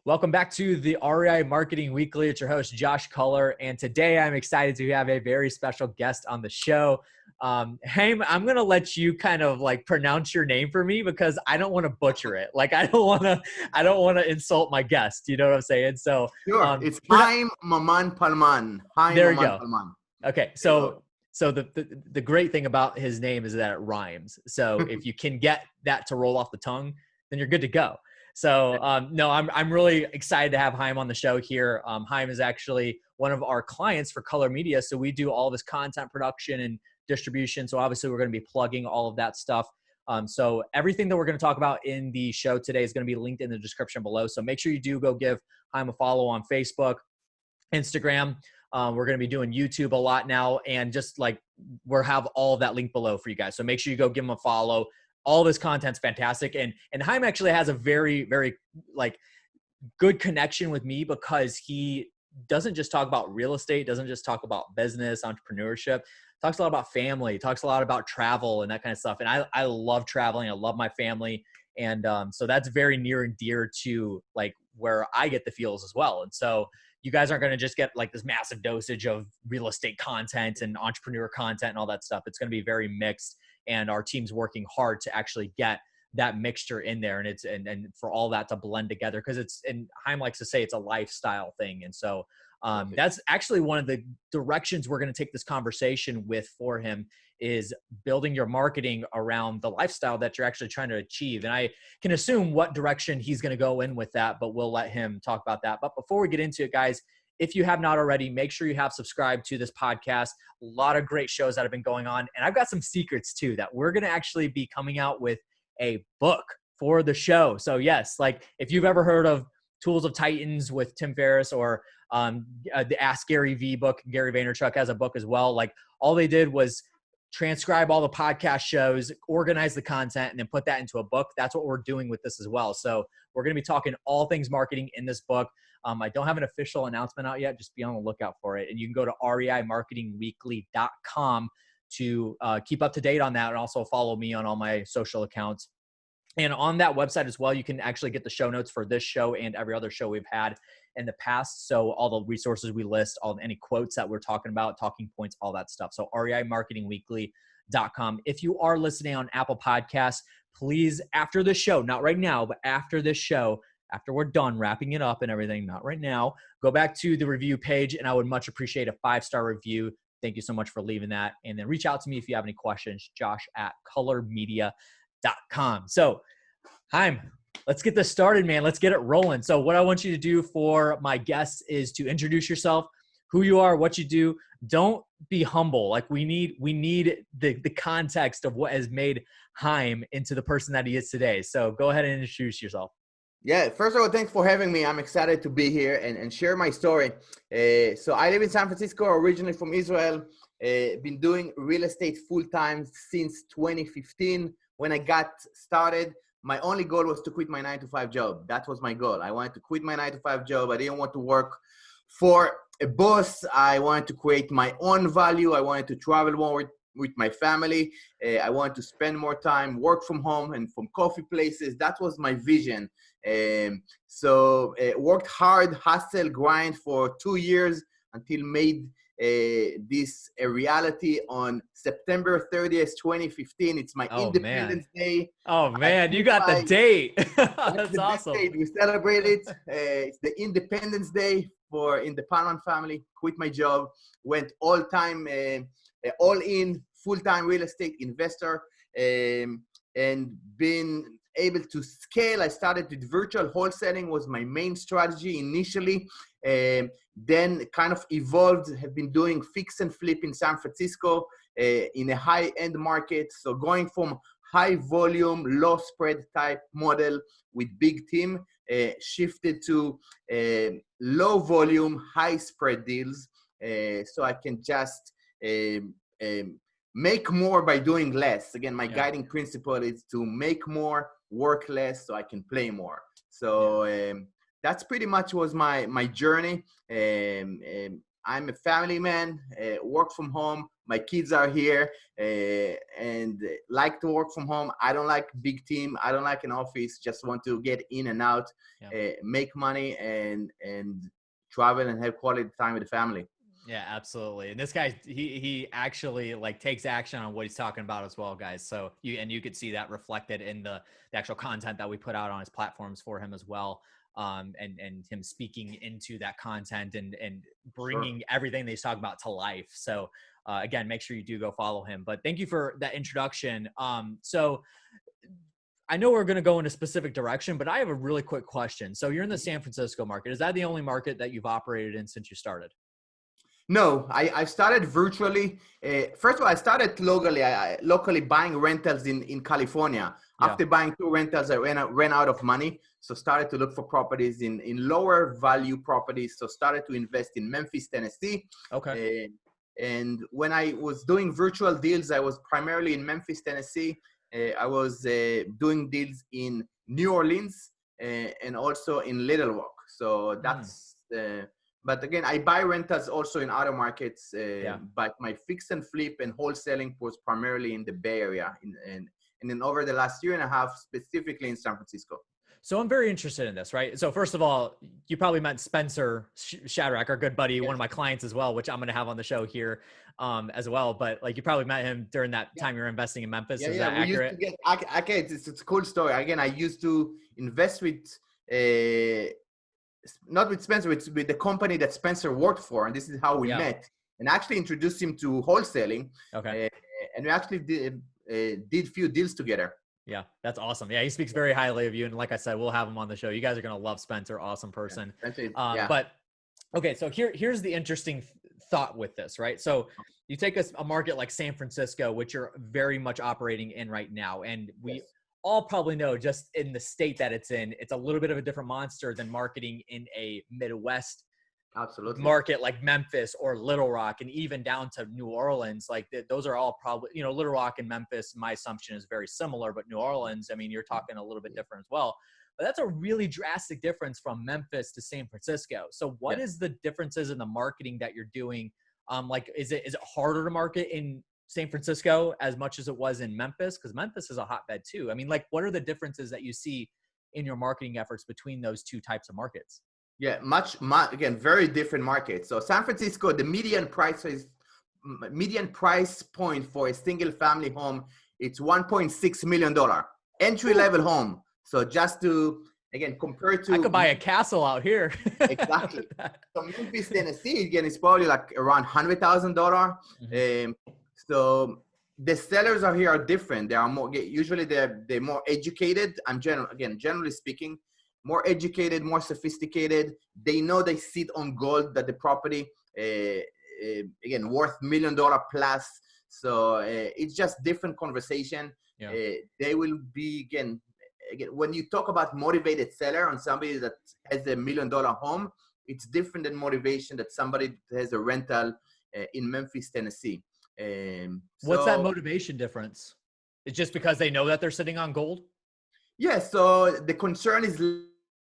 Welcome back to the REI Marketing Weekly. It's your host, Josh Culler. And today I'm excited to have a very special guest on the show. Haim, I'm going to let you kind of like pronounce your name for me because I don't want to butcher it. Like, I don't want to insult my guest. You know what I'm saying? So sure. It's Haim Mamane Palman. Haim there you Mamane go. Palman. Okay. So the great thing about his name is that it rhymes. So if you can get that to roll off the tongue, then you're good to go. So, no, I'm really excited to have Haim on the show here. Haim is actually one of our clients for Color Media. So we do all of his content production and distribution. So obviously we're going to be plugging all of that stuff. So everything that we're going to talk about in the show today is going to be linked in the description below. So make sure you do go give Haim a follow on Facebook, Instagram. We're going to be doing YouTube a lot now, and just like we'll have all of that link below for you guys. So make sure you go give him a follow. All this content's fantastic. And Haim actually has a very, very like good connection with me because he doesn't just talk about real estate, doesn't just talk about business, entrepreneurship, talks a lot about family, talks a lot about travel and that kind of stuff. And I love traveling. I love my family. And so that's very near and dear to like where I get the feels as well. And so you guys aren't going to just get like this massive dosage of real estate content and entrepreneur content and all that stuff. It's going to be very mixed. And our team's working hard to actually get that mixture in there, and it's and for all that to blend together, because it's, and Haim likes to say it's a lifestyle thing. And so that's actually one of the directions we're going to take this conversation with for him, is building your marketing around the lifestyle that you're actually trying to achieve. And I can assume what direction he's going to go in with that, but we'll let him talk about that. But before we get into it, guys, if you have not already, make sure you have subscribed to this podcast. A lot of great shows that have been going on. And I've got some secrets too, that we're going to actually be coming out with a book for the show. So yes, like if you've ever heard of Tools of Titans with Tim Ferriss, or the Ask Gary V book, Gary Vaynerchuk has a book as well. Like all they did was transcribe all the podcast shows, organize the content, and then put that into a book. That's what we're doing with this as well. So we're going to be talking all things marketing in this book. I don't have an official announcement out yet. Just be on the lookout for it. And you can go to reimarketingweekly.com to keep up to date on that, and also follow me on all my social accounts. And on that website as well, you can actually get the show notes for this show and every other show we've had in the past. So all the resources we list, any quotes that we're talking about, talking points, all that stuff. So reimarketingweekly.com. If you are listening on Apple Podcasts, please, after this show, not right now, but after this show, after we're done wrapping it up and everything, not right now, go back to the review page, and I would much appreciate a 5-star review. Thank you so much for leaving that. And then reach out to me if you have any questions, josh@colormedia.com. So, Haim, let's get this started, man. Let's get it rolling. So what I want you to do for my guests is to introduce yourself, who you are, what you do. Don't be humble. Like we need the context of what has made Haim into the person that he is today. So go ahead and introduce yourself. Yeah, first of all, thanks for having me. I'm excited to be here and share my story. So I live in San Francisco, originally from Israel. Been doing real estate full-time since 2015. When I got started, my only goal was to quit my 9-to-5 job. That was my goal. I wanted to quit my 9-to-5 job. I didn't want to work for a boss. I wanted to create my own value. I wanted to travel more with my family. I wanted to spend more time, work from home and from coffee places. That was my vision. So worked hard, hustle, grind for 2 years until made this a reality on September 30th, 2015. It's my Independence Day. Oh man, you got the date. That's awesome. Date. We celebrate it. It's the Independence Day in the Palman family. Quit my job, went all in, full-time real estate investor, and been able to scale. I started with virtual wholesaling, was my main strategy initially. Then kind of evolved, have been doing fix and flip in San Francisco in a high-end market. So going from high volume, low spread type model with big team, shifted to low volume, high spread deals. So I can just make more by doing less. Again, my guiding principle is to make more, work less, so I can play more. So that's pretty much was my journey. I'm a family man, work from home. My kids are here and like to work from home. I don't like big team. I don't like an office. Just want to get in and out, make money and travel and have quality time with the family. Yeah, absolutely. And this guy, he actually like takes action on what he's talking about as well, guys. So you could see that reflected in the actual content that we put out on his platforms for him as well. And him speaking into that content and bringing everything that he's talking about to life. So again, make sure you do go follow him. But thank you for that introduction. So I know we're going to go in a specific direction, but I have a really quick question. So you're in the San Francisco market. Is that the only market that you've operated in since you started? No, I started virtually. First of all, I started locally buying rentals in California. Yeah. After buying 2 rentals, I ran out of money. So started to look for properties in lower value properties. So started to invest in Memphis, Tennessee. Okay. And when I was doing virtual deals, I was primarily in Memphis, Tennessee. I was doing deals in New Orleans and also in Little Rock. So that's but again, I buy rentals also in other markets, but my fix and flip and wholesaling was primarily in the Bay Area and then over the last year and a half, specifically in San Francisco. So I'm very interested in this, right? So first of all, you probably met Spencer Shadrack, our good buddy, one of my clients as well, which I'm going to have on the show here as well. But like you probably met him during that time you were investing in Memphis. Is that accurate? It's a cool story. Again, I used to invest with not with Spencer, with the company that Spencer worked for. And this is how we met and actually introduced him to wholesaling. Okay. And we actually did few deals together. Yeah, that's awesome. Yeah, he speaks very highly of you. And like I said, we'll have him on the show. You guys are going to love Spencer. Awesome person. But okay, so here's the interesting thought with this, right? So you take a market like San Francisco, which you're very much operating in right now. And we all probably know just in the state that it's in, it's a little bit of a different monster than marketing in a Midwest market like Memphis or Little Rock, and even down to New Orleans. Like those are all probably, Little Rock and Memphis, my assumption is very similar, but New Orleans, I mean, you're talking a little bit different as well. But that's a really drastic difference from Memphis to San Francisco. So what is the differences in the marketing that you're doing? Like, is it harder to market in San Francisco as much as it was in Memphis? Because Memphis is a hotbed too. I mean, like, what are the differences that you see in your marketing efforts between those two types of markets? Yeah, again, very different markets. So San Francisco, the median price point for a single family home, it's $1.6 million entry level home. So just to, again, compare to, I could buy a castle out here. Exactly. So Memphis, Tennessee, again, it's probably like around $100,000. So the sellers here are different. They are more, usually they're more educated. Generally speaking, more educated, more sophisticated. They know they sit on gold, that the property, again, worth $1 million plus. So it's just different conversation. They will be, again, when you talk about motivated seller on somebody that has $1 million home, it's different than motivation that somebody has a rental in Memphis, Tennessee. What's that motivation difference? It's just because they know that they're sitting on gold? Yeah, so the concern is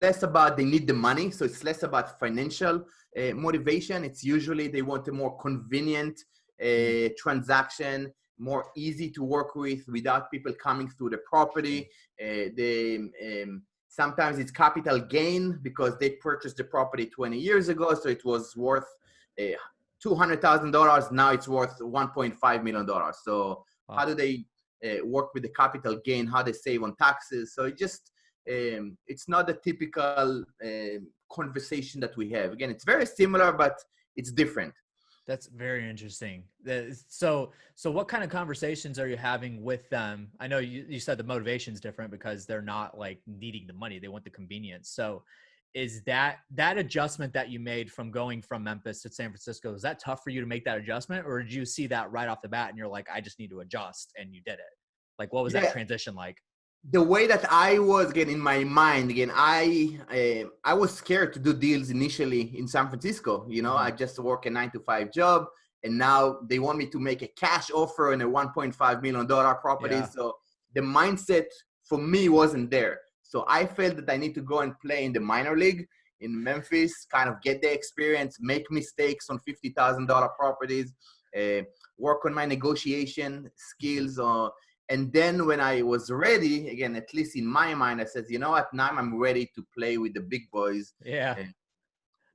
less about they need the money. So it's less about financial motivation. It's usually they want a more convenient transaction, more easy to work with without people coming through the property. Sometimes it's capital gain because they purchased the property 20 years ago. So it was worth $200,000. Now it's worth $1.5 million. So how do they work with the capital gain, how they save on taxes? So it just, it's not the typical conversation that we have. Again, it's very similar, but it's different. That's very interesting. So what kind of conversations are you having with them? I know you said the motivation is different because they're not like needing the money. They want the convenience. So is that adjustment that you made from going from Memphis to San Francisco, is that tough for you to make that adjustment? Or did you see that right off the bat and you're like, I just need to adjust, and you did it? Like, what was that transition like? The way that I was, again, in my mind, again, I was scared to do deals initially in San Francisco. I just work a 9-to-5 job, and now they want me to make a cash offer on a $1.5 million property. Yeah. So the mindset for me wasn't there. So I felt that I need to go and play in the minor league. in Memphis, kind of get the experience, make mistakes on $50,000 properties, work on my negotiation skills. And then when I was ready, again, at least in my mind, I said, you know what, now I'm ready to play with the big boys. Yeah.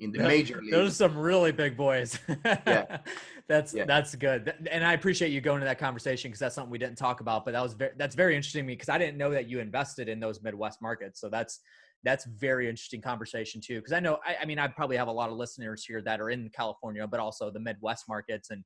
In the major leagues. Those are some really big boys. Yeah. That's good. And I appreciate you going to that conversation, because that's something we didn't talk about, but that's very interesting to me, because I didn't know that you invested in those Midwest markets. So that's very interesting conversation too. Cause I know, I mean, I probably have a lot of listeners here that are in California, but also the Midwest markets. And,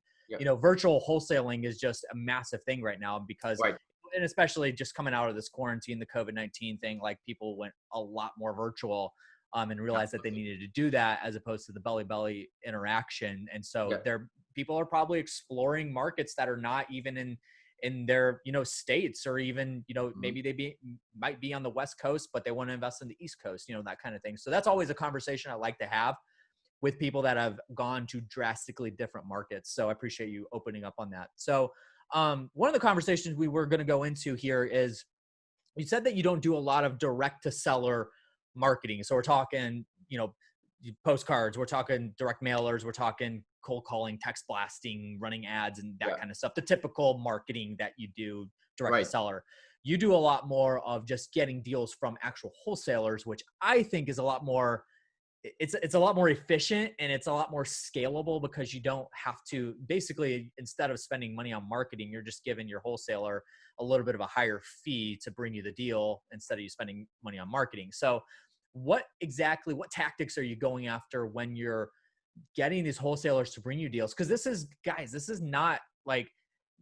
virtual wholesaling is just a massive thing right now, because, and especially just coming out of this quarantine, the COVID-19 thing, like people went a lot more virtual. And realized that they needed to do that as opposed to the belly interaction. And so people are probably exploring markets that are not even in their, states, or even, maybe they might be on the West Coast, but they want to invest in the East Coast, that kind of thing. So that's always a conversation I like to have with people that have gone to drastically different markets. So I appreciate you opening up on that. So one of the conversations we were going to go into here is, you said that you don't do a lot of direct to seller marketing. So we're talking, postcards, we're talking direct mailers, we're talking cold calling, text blasting, running ads, and that kind of stuff. The typical marketing that you do direct to seller. You do a lot more of just getting deals from actual wholesalers, which I think is a lot more, it's a lot more efficient, and it's a lot more scalable, because you don't have to, basically, instead of spending money on marketing, you're just giving your wholesaler a little bit of a higher fee to bring you the deal, instead of you spending money on marketing. So what tactics are you going after when you're getting these wholesalers to bring you deals? Because this is not like,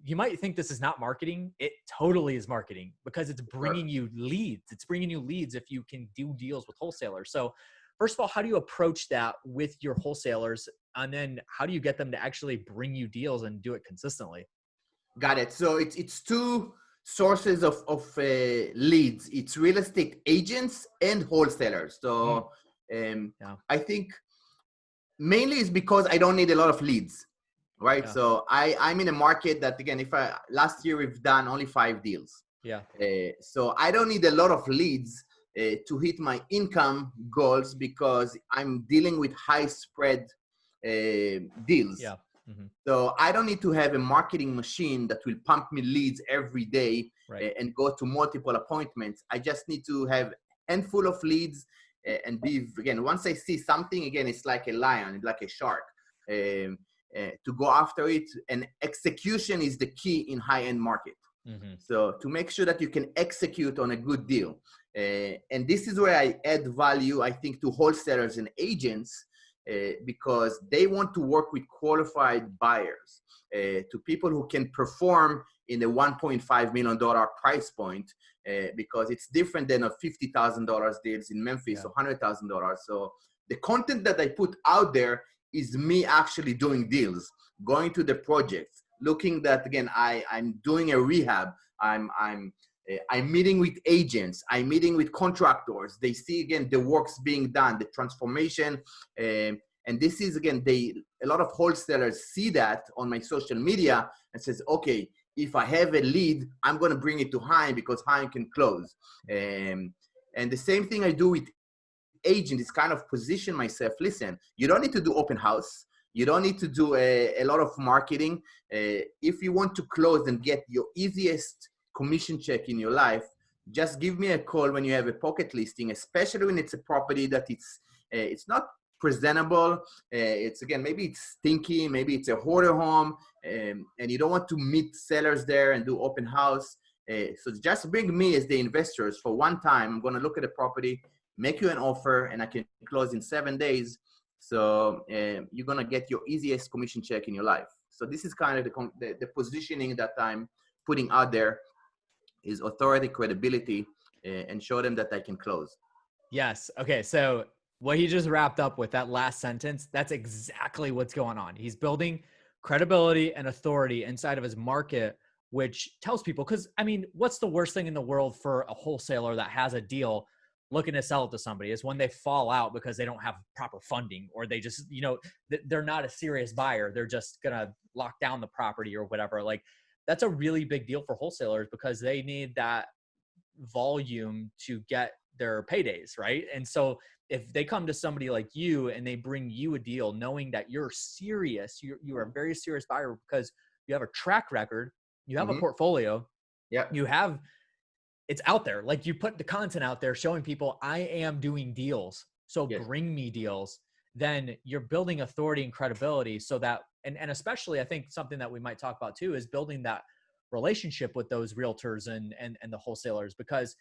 you might think this is not marketing. It totally is marketing, because it's bringing you leads. It's bringing you leads if you can do deals with wholesalers. So first of all, how do you approach that with your wholesalers? And then how do you get them to actually bring you deals and do it consistently? Got it. So it's two sources of leads. It's real estate agents and wholesalers. So I think mainly it's because I don't need a lot of leads, right? So I'm in a market that, again, last year we've done only 5 deals. So I don't need a lot of leads to hit my income goals, because I'm dealing with high spread deals. So I don't need to have a marketing machine that will pump me leads every day and go to multiple appointments. I just need to have a handful of leads and once I see something, again, it's like a lion, like a shark, to go after it. And execution is the key in high-end market. So to make sure that you can execute on a good deal. And this is where I add value, I think, to wholesalers and agents, because they want to work with qualified buyers, to people who can perform in the $1.5 million price point, because it's different than a $50,000 deals in Memphis or $100,000. So the content that I put out there is me actually doing deals, going to the projects, looking that, again, I'm doing a rehab. I'm meeting with agents. I'm meeting with contractors. They see, again, the works being done, the transformation. And this is, again, a lot of wholesalers see that on my social media and says, okay, if I have a lead, I'm going to bring it to Haim, because Haim can close. And the same thing I do with agents is kind of position myself. Listen, you don't need to do open house. You don't need to do a lot of marketing. If you want to close and get your easiest commission check in your life, just give me a call when you have a pocket listing, especially when it's a property that it's not presentable. It's, again, maybe it's stinky, maybe it's a hoarder home, and you don't want to meet sellers there and do open house. So just bring me as the investors for one time. I'm going to look at the property, make you an offer, and I can close in 7 days. So you're going to get your easiest commission check in your life. So this is kind of the positioning that I'm putting out there, is authority, credibility, and show them that I can close. Yes. Okay. So what he just wrapped up with, that last sentence, that's exactly what's going on. He's building credibility and authority inside of his market, which tells people, because, I mean, what's the worst thing in the world for a wholesaler that has a deal looking to sell it to somebody, is when they fall out because they don't have proper funding, or they just, they're not a serious buyer. They're just going to lock down the property or whatever. Like, that's a really big deal for wholesalers, because they need that volume to get their paydays, right? And so if they come to somebody like you and they bring you a deal, knowing that you're serious, you are a very serious buyer because you have a track record, you have a portfolio, Yeah. you have, it's out there. Like you put the content out there showing people I am doing deals. So Yes. bring me deals. Then you're building authority and credibility so that, and especially I think something that we might talk about too is building that relationship with those realtors and the wholesalers, because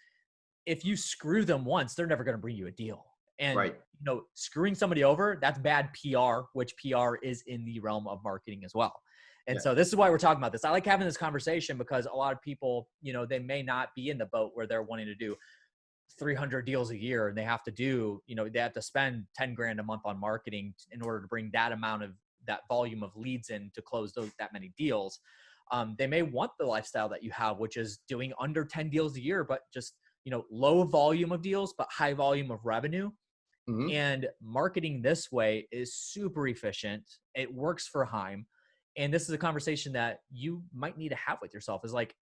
if you screw them once, they're never going to bring you a deal. And, Right. you know, screwing somebody over, that's bad PR, which PR is in the realm of marketing as well. And so this is why we're talking about this. I like having this conversation because a lot of people, you know, they may not be in the boat where they're wanting to do 300 deals a year and they have to do, you know, they have to spend 10 grand a month on marketing in order to bring that amount of that volume of leads in to close that many deals. They may want the lifestyle that you have, which is doing under 10 deals a year, but just, you know, low volume of deals, but high volume of revenue. And marketing this way is super efficient. It works for Haim. And this is a conversation that you might need to have with yourself, is like,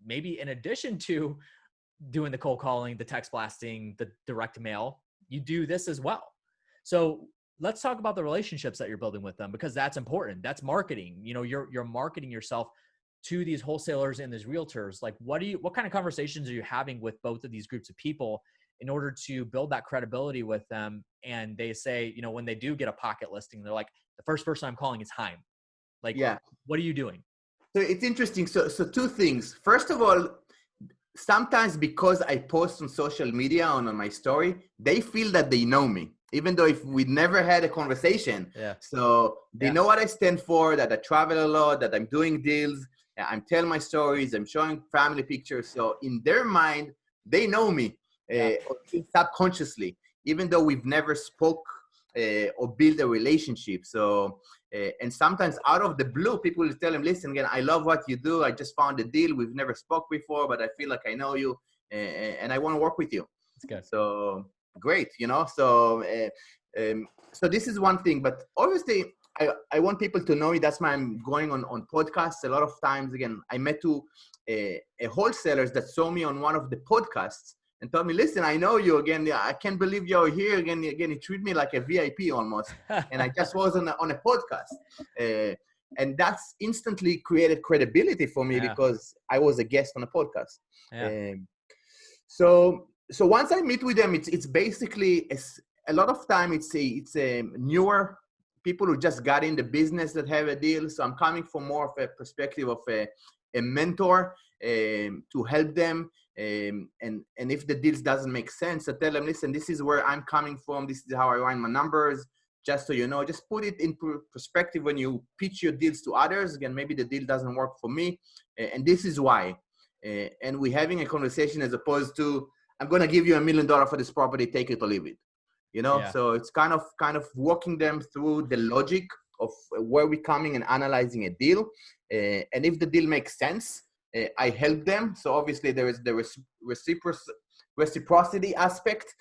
maybe in addition to doing the cold calling, the text blasting, the direct mail, you do this as well. So let's talk about the relationships that you're building with them, because that's important. That's marketing. You know, you're marketing yourself to these wholesalers and these realtors. Like, what kind of conversations are you having with both of these groups of people in order to build that credibility with them? And they say, you know, when they do get a pocket listing, they're like, the first person I'm calling is Haim. Like, what are you doing? So it's interesting. So two things. First of all, sometimes because I post on social media on my story, they feel that they know me, even though if we never had a conversation. So they know what I stand for, that I travel a lot, that I'm doing deals, I'm telling my stories, I'm showing family pictures. So in their mind, they know me subconsciously, even though we've never spoke or build a relationship. So, and sometimes out of the blue, people will tell them, listen, again, I love what you do. I just found a deal. We've never spoke before, but I feel like I know you and I want to work with you. That's good. So great, you know, so, so this is one thing, but obviously I want people to know me. That's why I'm going on podcasts. A lot of times, again, I met two wholesalers that saw me on one of the podcasts and told me, listen, I know you again. I can't believe you're here again. You treat me like a VIP almost. And I just was on a podcast. And that's instantly created credibility for me because I was a guest on a podcast. So once I meet with them, it's basically a lot of time it's a newer people who just got in the business that have a deal. So I'm coming from more of a perspective of a mentor to help them. And if the deals doesn't make sense, I tell them, listen, this is where I'm coming from. This is how I run my numbers. Just so you know, just put it in perspective when you pitch your deals to others. Again, maybe the deal doesn't work for me. And this is why. And we're having a conversation as opposed to, I'm going to give you $1 million for this property, take it or leave it. You know, so it's kind of walking them through the logic of where we're coming and analyzing a deal. And if the deal makes sense, I help them. So obviously there is the reciprocity aspect.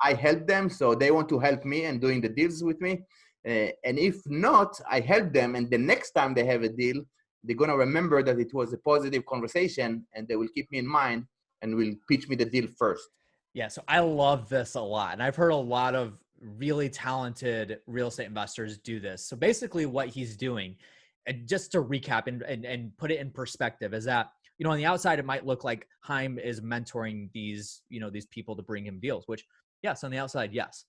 I help them. So they want to help me and doing the deals with me. And if not, I help them. And the next time they have a deal, they're going to remember that it was a positive conversation and they will keep me in mind and will pitch me the deal first. Yeah. So I love this a lot. And I've heard a lot of really talented real estate investors do this. So basically what he's doing, and just to recap and put it in perspective, is that, you know, on the outside, it might look like Haim is mentoring these, you know, these people to bring him deals, which yes, on the outside, yes.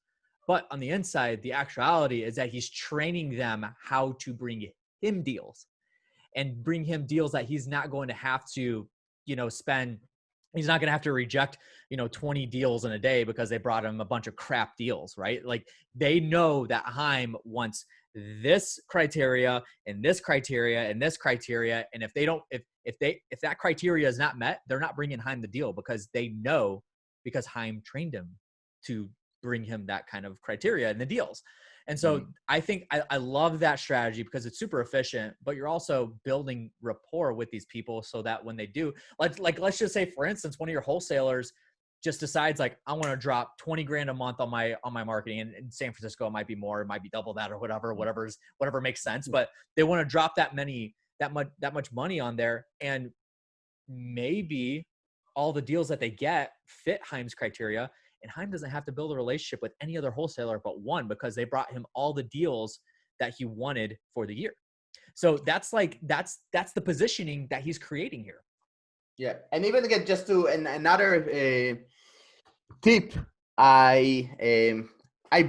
But on the inside, the actuality is that he's training them how to bring him deals and bring him deals that he's not going to have to, you know, he's not going to have to reject, you know, 20 deals in a day because they brought him a bunch of crap deals, right? Like they know that Haim wants this criteria and this criteria and this criteria. And if that criteria is not met, they're not bringing Haim the deal because they know, because Haim trained him to bring him that kind of criteria in the deals. And so I think I love that strategy because it's super efficient, but you're also building rapport with these people so that when they do, let's just say, for instance, one of your wholesalers just decides like, I want to drop 20 grand a month on my marketing. And in San Francisco, it might be more, it might be double that or whatever makes sense. But they want to drop that much money on there. And maybe all the deals that they get fit Haim's criteria. And Haim doesn't have to build a relationship with any other wholesaler but one, because they brought him all the deals that he wanted for the year. So that's the positioning that he's creating here. Yeah. And even again, just to another tip, I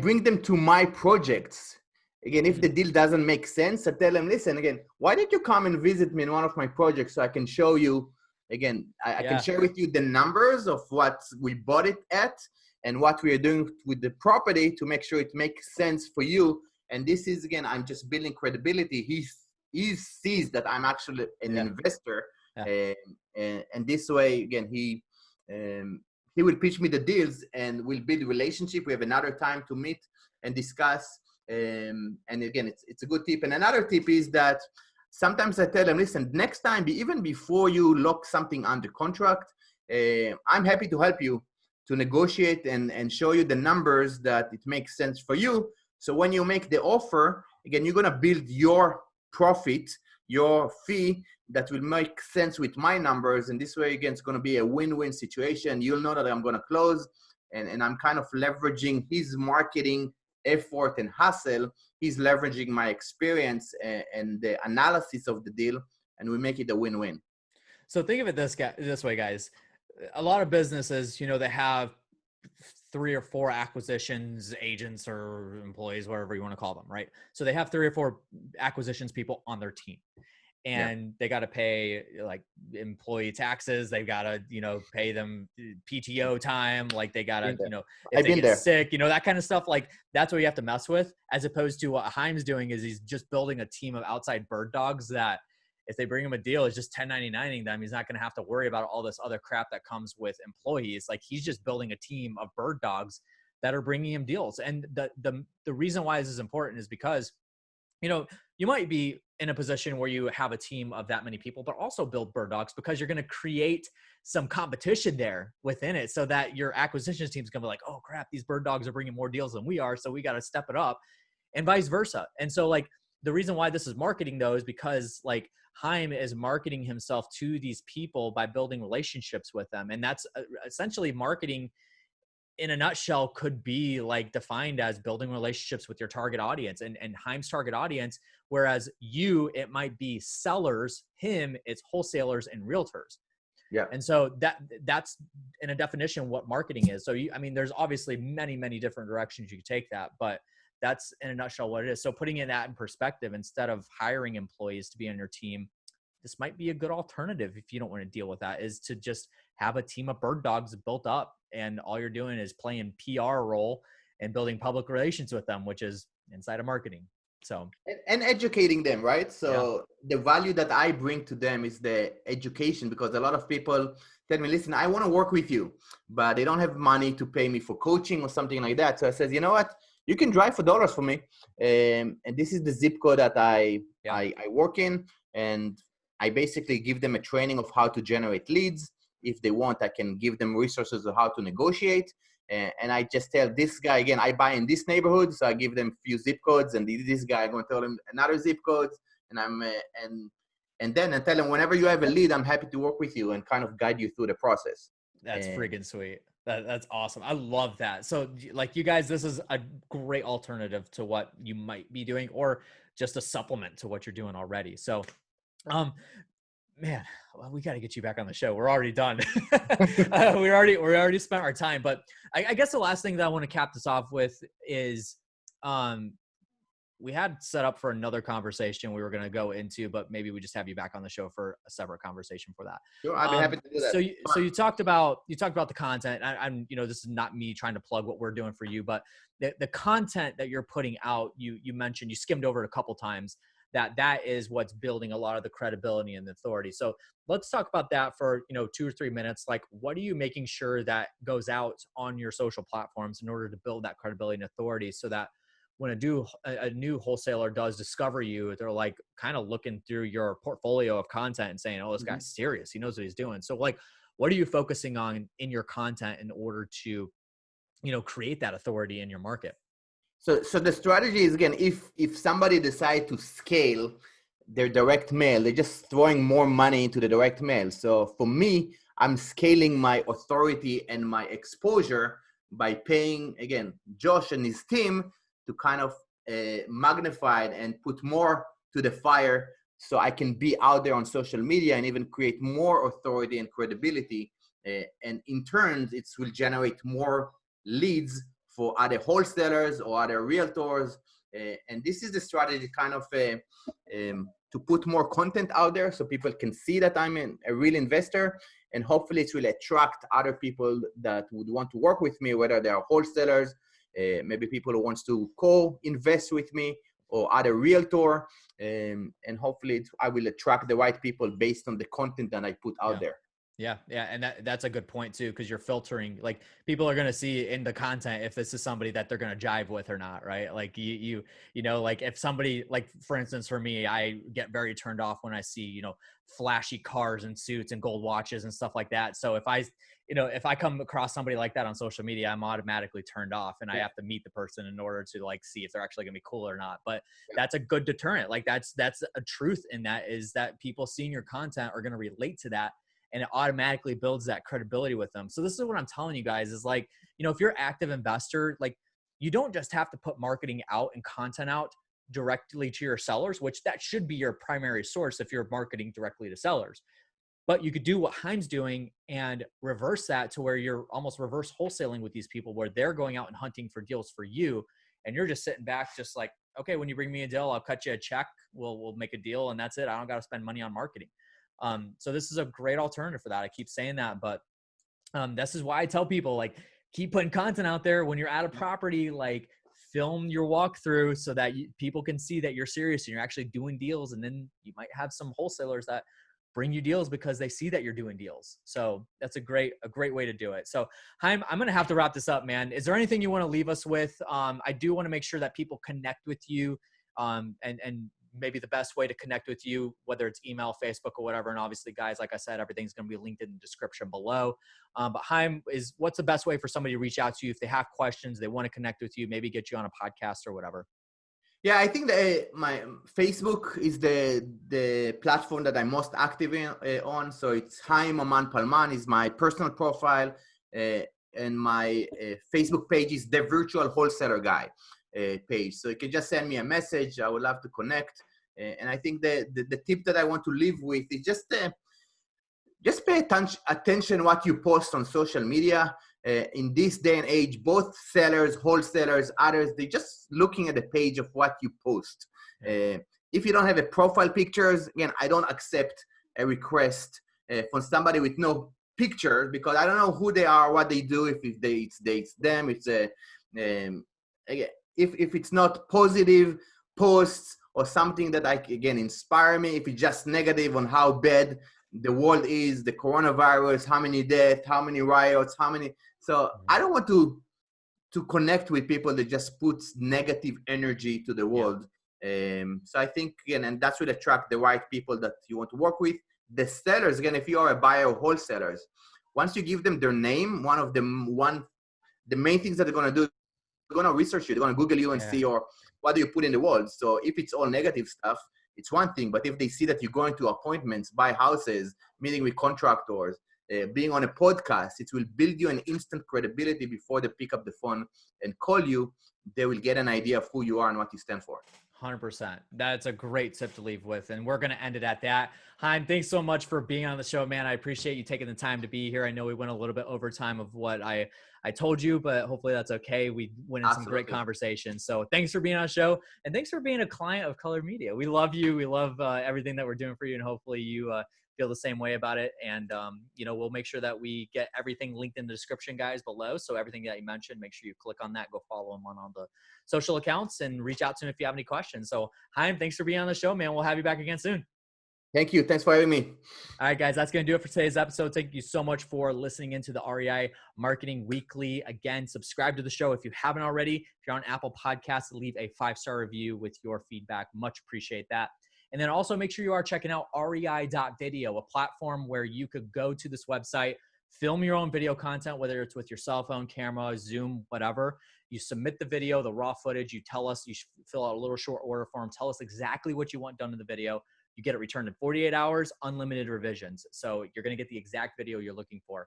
bring them to my projects. Again, if the deal doesn't make sense, I tell them, listen, again, why don't you come and visit me in one of my projects so I can show you, again, I can share with you the numbers of what we bought it at and what we are doing with the property to make sure it makes sense for you. And this is, again, I'm just building credibility. He sees that I'm actually an investor. Yeah. And this way, again, he will pitch me the deals and we'll build a relationship. We have another time to meet and discuss. And again, it's a good tip. And another tip is that sometimes I tell them, listen, next time, even before you lock something under contract, I'm happy to help you to negotiate and show you the numbers that it makes sense for you. So when you make the offer, again, you're going to build your profit, your fee that will make sense with my numbers. And this way, again, it's going to be a win-win situation. You'll know that I'm going to close, and I'm kind of leveraging his marketing effort and hustle. He's leveraging my experience and the analysis of the deal, and we make it a win-win. So think of it this way, guys. A lot of businesses, they have 3 or 4 acquisitions agents or employees, whatever you want to call them, right? So they have 3 or 4 acquisitions people on their team. And they got to pay like employee taxes. They've got to, pay them PTO time. Like they got to, if they get sick, that kind of stuff. Like that's what you have to mess with, as opposed to what Haim's doing is he's just building a team of outside bird dogs that if they bring him a deal, it's just 1099ing them. He's not going to have to worry about all this other crap that comes with employees. Like he's just building a team of bird dogs that are bringing him deals. And the reason why this is important is because, you might be in a position where you have a team of that many people, but also build bird dogs because you're going to create some competition there within it so that your acquisitions team is going to be like, oh crap, these bird dogs are bringing more deals than we are. So we got to step it up, and vice versa. And so like the reason why this is marketing though, is because like Haim is marketing himself to these people by building relationships with them. And that's essentially marketing in a nutshell could be like defined as building relationships with your target audience and Haim's target audience. Whereas it might be sellers, him, it's wholesalers and realtors. Yeah. And so that's in a definition what marketing is. So there's obviously many, many different directions you could take that, but that's in a nutshell what it is. So putting that in perspective, instead of hiring employees to be on your team, this might be a good alternative if you don't want to deal with that, is to just have a team of bird dogs built up, and all you're doing is playing PR role and building public relations with them, which is inside of marketing. So and educating them, right? So the value that I bring to them is the education, because a lot of people tell me, listen, I want to work with you, but they don't have money to pay me for coaching or something like that. So I says, you know what? You can drive for dollars for me. And this is the zip code that I work in. And I basically give them a training of how to generate leads. If they want, I can give them resources of how to negotiate. And I just tell this guy, again, I buy in this neighborhood. So I give them a few zip codes, and this guy, I'm going to tell him another zip codes. And then I tell them, whenever you have a lead, I'm happy to work with you and kind of guide you through the process. That's freaking sweet. That's awesome. I love that. So like you guys, this is a great alternative to what you might be doing, or just a supplement to what you're doing already. So, man, well, we got to get you back on the show. We're already done. we already spent our time, but I guess the last thing that I want to cap this off with is, we had set up for another conversation we were going to go into, but maybe we just have you back on the show for a separate conversation for that. Sure, I'd be happy to do that. So you talked about the content. I'm this is not me trying to plug what we're doing for you, but the content that you're putting out, you mentioned, you skimmed over it a couple times, that is what's building a lot of the credibility and the authority. So let's talk about that for 2 or 3 minutes. Like, what are you making sure that goes out on your social platforms in order to build that credibility and authority, so that when a new wholesaler does discover you, they're like kind of looking through your portfolio of content and saying, oh, this guy's serious. He knows what he's doing. So like, what are you focusing on in your content in order to, create that authority in your market? So the strategy is, again, if somebody decides to scale their direct mail, they're just throwing more money into the direct mail. So for me, I'm scaling my authority and my exposure by paying, again, Josh and his team to kind of magnify it and put more to the fire so I can be out there on social media and even create more authority and credibility. And in turn, it will generate more leads for other wholesalers or other realtors. And this is the strategy kind of to put more content out there so people can see that I'm a real investor. And hopefully it will attract other people that would want to work with me, whether they are wholesalers, maybe people who wants to co-invest with me, or other realtor. And hopefully I will attract the right people based on the content that I put out there. Yeah. And that's a good point too, because you're filtering, like, people are going to see in the content if this is somebody that they're going to jive with or not, right? Like you know, like if somebody, like for instance, for me, I get very turned off when I see, you know, flashy cars and suits and gold watches and stuff like that. So if I come across somebody like that on social media, I'm automatically turned off, and I have to meet the person in order to like see if they're actually gonna be cool or not. But that's a good deterrent. Like that's a truth in that, is that people seeing your content are going to relate to that, and it automatically builds that credibility with them. So this is what I'm telling you guys is, like, you know, if you're an active investor, like, you don't just have to put marketing out and content out directly to your sellers, which that should be your primary source if you're marketing directly to sellers. But you could do what Haim's doing and reverse that to where you're almost reverse wholesaling with these people, where they're going out and hunting for deals for you. And you're just sitting back, just like, okay, when you bring me a deal, I'll cut you a check. We'll make a deal, and that's it. I don't got to spend money on marketing. So this is a great alternative for that. I keep saying that, but this is why I tell people, like, keep putting content out there. When you're at a property, like, film your walkthrough so that people can see that you're serious and you're actually doing deals. And then you might have some wholesalers that bring you deals because they see that you're doing deals. So that's a great way to do it. So Haim, I'm going to have to wrap this up, man. Is there anything you want to leave us with? I do want to make sure that people connect with you, and maybe the best way to connect with you, whether it's email, Facebook, or whatever. And obviously, guys, like I said, everything's going to be linked in the description below. But Haim, what's the best way for somebody to reach out to you if they have questions, they want to connect with you, maybe get you on a podcast or whatever? Yeah, I think that my Facebook is the platform that I'm most active on. So it's Haim Mamane Palman is my personal profile, and my Facebook page is the Virtual Wholesaler Guy page. So you can just send me a message. I would love to connect. And I think the tip that I want to leave with is just pay attention what you post on social media. In this day and age, both sellers, wholesalers, others, they're just looking at the page of what you post. If you don't have a profile pictures, again, I don't accept a request from somebody with no pictures, because I don't know who they are, what they do, if it's them, again, if it's not positive posts or something that again inspire me, if it's just negative on how bad the world is, the coronavirus, how many deaths, how many riots, so I don't want to connect with people that just puts negative energy to the world. So I think, again, and that's what attract the right people that you want to work with. The sellers, again, if you are a buyer or wholesalers, once you give them their name, the main things that they're going to do, they're going to research you, they're going to Google you and see what do you put in the world. So if it's all negative stuff, it's one thing, but if they see that you're going to appointments, buy houses, meeting with contractors, being on a podcast, it will build you an instant credibility before they pick up the phone and call you. They will get an idea of who you are and what you stand for. 100%. That's a great tip to leave with. And we're going to end it at that. Haim, thanks so much for being on the show, man. I appreciate you taking the time to be here. I know we went a little bit over time of what I told you, but hopefully that's okay. We went in some great conversations. So thanks for being on the show, and thanks for being a client of Color Media. We love you. We love everything that we're doing for you, and hopefully you feel the same way about it. And, we'll make sure that we get everything linked in the description, guys, below. So everything that you mentioned, make sure you click on that, go follow him on all the social accounts, and reach out to him if you have any questions. So Haim, thanks for being on the show, man. We'll have you back again soon. Thank you. Thanks for having me. All right, guys, that's going to do it for today's episode. Thank you so much for listening into the REI Marketing Weekly. Again, subscribe to the show if you haven't already. If you're on Apple Podcasts, leave a 5-star review with your feedback. Much appreciate that. And then also make sure you are checking out rei.video, a platform where you could go to this website, film your own video content, whether it's with your cell phone, camera, Zoom, whatever. You submit the video, the raw footage. You tell us, you fill out a little short order form. Tell us exactly what you want done in the video. You get it returned in 48 hours, unlimited revisions. So you're going to get the exact video you're looking for.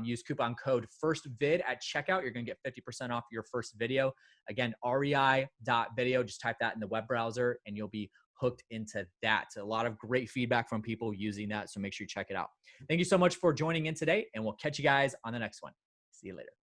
use coupon code FIRSTVID at checkout. You're going to get 50% off your first video. Again, rei.video. Just type that in the web browser and you'll be hooked into that. A lot of great feedback from people using that. So make sure you check it out. Thank you so much for joining in today, and we'll catch you guys on the next one. See you later.